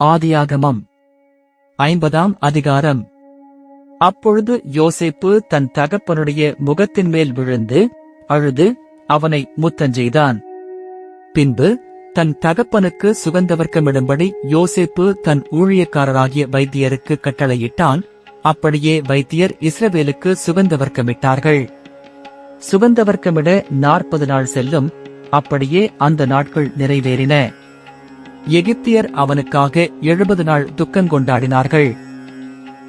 ஆதியாகமம் 50ஆம் அதிகாரம். அப்பொழுது யோசேப்பு தன் தகப்பனுடைய முகத்தின் மேல் விழுந்து அழுது அவனை முத்தஞ்செய்தான். பின்பு தன் தகப்பனுக்கு சுகந்தவர்க்கமிடும்படி யோசேப்பு தன் ஊழியக்காரராகிய வைத்தியருக்கு கட்டளையிட்டான். அப்படியே வைத்தியர் இஸ்ரவேலுக்கு சுகந்தவர்க்கமிட்டார்கள். சுகந்தவர்க்கமிட 40 நாள் செல்லும். அப்படியே அந்த நாட்கள் நிறைவேறின. எகிப்தியர் அவனுக்காக 70 நாள் துக்கங்கொண்டாடினார்கள்.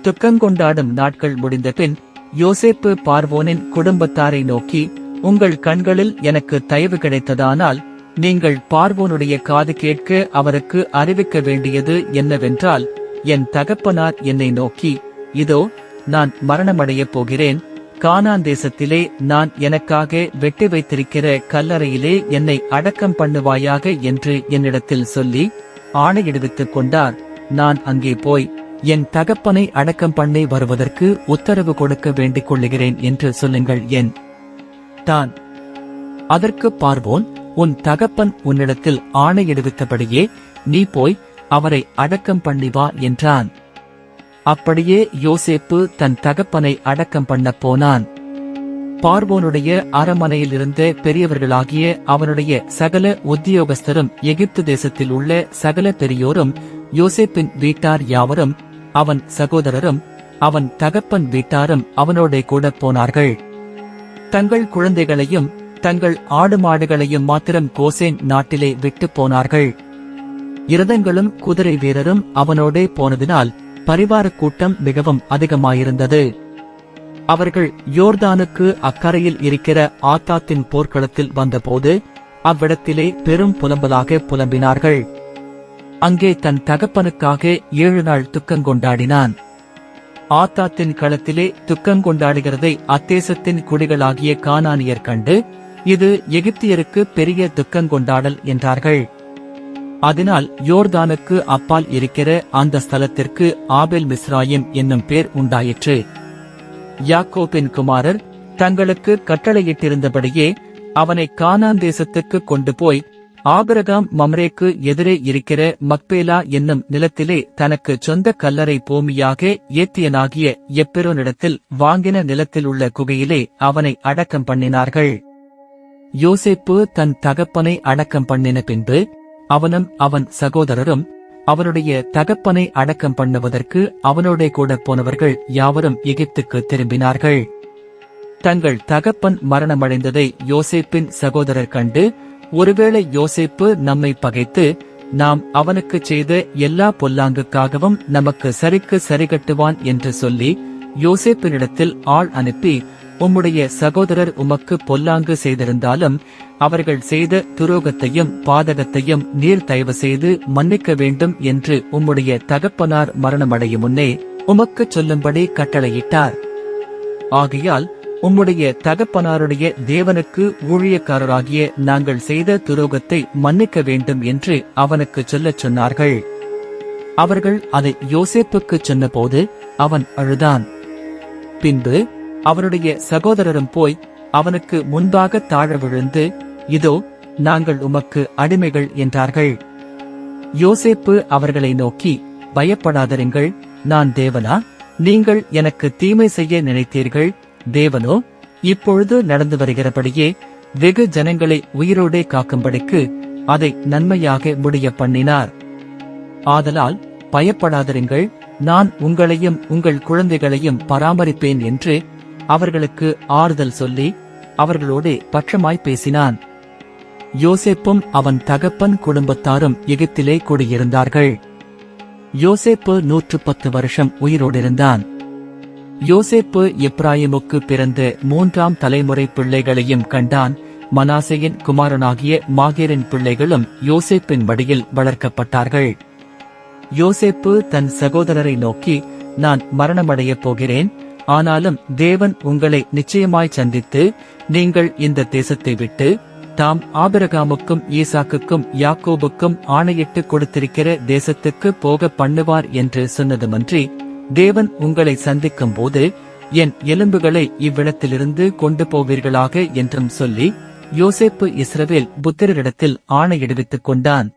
துக்கங்கொண்டாடும் நாட்கள் முடிந்த பின் யோசேப்பு பார்வோனின் குடும்பத்தாரை நோக்கி, உங்கள் கண்களில் எனக்கு தயவு கிடைத்ததானால் நீங்கள் பார்வோனுடைய காது கேட்க அவருக்கு அறிவிக்க வேண்டியது என்னவென்றால், என் தகப்பனார் என்னை நோக்கி, இதோ நான் மரணமடையப் போகிறேன், கானான் தேசத்திலே நான் எனக்காக வெட்டி வைத்திருக்கிற கல்லறையிலே என்னை அடக்கம் பண்ணுவாயாக என்று என்னிடத்தில் சொல்லி ஆணையிடுவித்துக் கொண்டார். நான் அங்கே போய் என் தகப்பனை அடக்கம் பண்ணி வருவதற்கு உத்தரவு கொடுக்க வேண்டிக் கொள்ளுகிறேன் என்று சொல்லுங்கள் என் தான். அதற்கு பார்வோன், உன் தகப்பன் உன்னிடத்தில் ஆணையிடுவித்தபடியே நீ போய் அவரை அடக்கம் பண்ணி வா என்றான். அப்படியே யோசேப்பு தன் தகப்பனை அடக்கம் பண்ண போனான். பார்வோனுடைய அரமனையில் இருந்த பெரியவர்களாகிய அவனுடைய சகல உத்தியோகஸ்தரும் எகிப்து தேசத்தில் உள்ள சகல பெரியோரும் யோசேப்பின் வீட்டார் யாவரும் அவன் சகோதரரும் அவன் தகப்பன் வீட்டாரும் அவனோட கூட போனார்கள். தங்கள் குழந்தைகளையும் தங்கள் ஆடு மாடுகளையும் மாத்திரம் கோசேன் நாட்டிலே விட்டு போனார்கள். இரதங்களும் குதிரை வீரரும் அவனோடே போனதினால் பரிவார கூட்டம் மிகவும் அதிகமாயிருந்தது. அவர்கள் யோர்தானுக்கு அக்கறையில் இருக்கிற ஆத்தாத்தின் போர்க்களத்தில் வந்தபோது அவ்விடத்திலே பெரும் புலம்பலாக புலம்பினார்கள். அங்கே தன் தகப்பனுக்காக 7 நாள் துக்கங்கொண்டாடினான். ஆத்தாத்தின் களத்திலே துக்கங்கொண்டாடுகிறதை அத்தேசத்தின் குடிகளாகிய கானானியர் கண்டு, இது எகிப்தியருக்கு பெரிய துக்கங்கொண்டாடல் என்றார்கள். அதனால் யோர்தானுக்கு அப்பால் இருக்கிற அந்த ஸ்தலத்திற்கு ஆபேல் மிஸ்ராயிம் என்னும் பேர் உண்டாயிற்று. யாக்கோபின் குமாரர் தங்களுக்கு கட்டளையிட்டிருந்தபடியே அவனை கானான் தேசத்துக்கு கொண்டு போய் ஆபிரகாம் மம்ரேக்கு எதிரே இருக்கிற மக்பேலா என்னும் நிலத்திலே தனக்கு சொந்த கல்லறை பூமியாக ஏத்தியனாகிய எப்பெரோனிடத்தில் வாங்கின நிலத்தில் உள்ள குகையிலே அவனை அடக்கம் பண்ணினார்கள். யோசேப்பு தன் தகப்பனை அடக்கம் பண்ணின பின்பு அவனும் அவன் சகோதரரும் அவனுடைய தகப்பனை அடக்கம் பண்ணுவதற்கு அவனோட கூட போனவர்கள் யாவரும் எகிப்துக்கு திரும்பினார்கள். தங்கள் தகப்பன் மரணமடைந்ததை யோசேப்பின் சகோதரர் கண்டு, ஒருவேளை யோசேப்பு நம்மை பகைத்து நாம் அவனுக்கு செய்த எல்லா பொல்லாங்குக்காகவும் நமக்கு சரிக்கு சரிகட்டுவான் என்று சொல்லி யோசேப்பினிடத்தில் ஆள் அனுப்பி, உம்முடைய சகோதரர் உமக்கு பொல்லாங்கு செய்திருந்தாலும் அவர்கள் செய்த துரோகத்தையும் பாதகத்தையும் நீர் தயவு செய்து மன்னிக்க வேண்டும் என்று உம்முடைய தகப்பனார் மரணமடையும் முன்னே உமக்குச் சொல்லும்படி கட்டளையிட்டார். ஆகையால் உம்முடைய தகப்பனாருடைய தேவனுக்கு ஊழியக்காரராகிய நாங்கள் செய்த துரோகத்தை மன்னிக்க வேண்டும் என்று அவனுக்கு சொல்லச் சொன்னார்கள். அவர்கள் அதை யோசேப்புக்குச் சொன்னபோது அவன் அழுதான். பின்பு அவனுடைய சகோதரரும் போய் அவனுக்கு முன்பாக தாழ விழுந்து, இதோ நாங்கள் உமக்கு அடிமைகள் என்றார்கள். யோசேப்பு அவர்களை நோக்கி, பயப்படாதீர்கள், நான் தேவனா? நீங்கள் எனக்கு தீமை செய்ய நினைத்தீர்கள், தேவனோ இப்பொழுது நடந்து வருகிறபடியே வெகு ஜனங்களை உயிரோடே காக்கும்படிக்கு அதை நன்மையாக முடிய பண்ணினார். ஆதலால் பயப்படாதீர்கள், நான் உங்களையும் உங்கள் குழந்தைகளையும் பராமரிப்பேன் என்று அவர்களுக்கு ஆறுதல் சொல்லி அவர்களோடு பட்சமாய் பேசினான். யோசேப்பும் அவன் தகப்பன் குடும்பத்தாரும் எகிப்திலே குடியிருந்தார்கள். யோசேப்பு 110 வருஷம் உயிரோடிருந்தான். யோசேப்பு எப்ராயிமுக்கு பிறந்த 3ஆம் தலைமுறை பிள்ளைகளையும் கண்டான். மனாசேயின் குமாரனாகிய மாகேரின் பிள்ளைகளும் யோசேப்பின் மடியில் வளர்க்கப்பட்டார்கள். யோசேப்பு தன் சகோதரரை நோக்கி, நான் மரணமடையப் போகிறேன், ஆனாலும் தேவன் உங்களை நிச்சயமாய் சந்தித்து நீங்கள் இந்த தேசத்தை விட்டு தாம் ஆபிரகாமுக்கும் ஈசாக்குக்கும் யாக்கோபுக்கும் ஆணையிட்டு கொடுத்திருக்கிற தேசத்துக்கு போக பண்ணுவார் என்று சொன்னதுமன்றி, தேவன் உங்களை சந்திக்கும் போது என் எலும்புகளை இவ்விடத்திலிருந்து கொண்டு போவீர்களாக என்றும் சொல்லி யோசேப்பு இஸ்ரவேல் புத்திரரிடத்தில் ஆணையிடுவித்துக் கொண்டான்.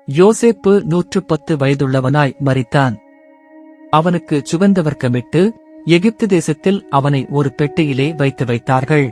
யோசேப்பு 110 வயதுள்ளவனாய் மரித்தான். அவனுக்கு சுகந்தவர்க்கமிட்டு எகிப்து தேசத்தில் அவனை ஒரு பெட்டியிலே வைத்தார்கள்.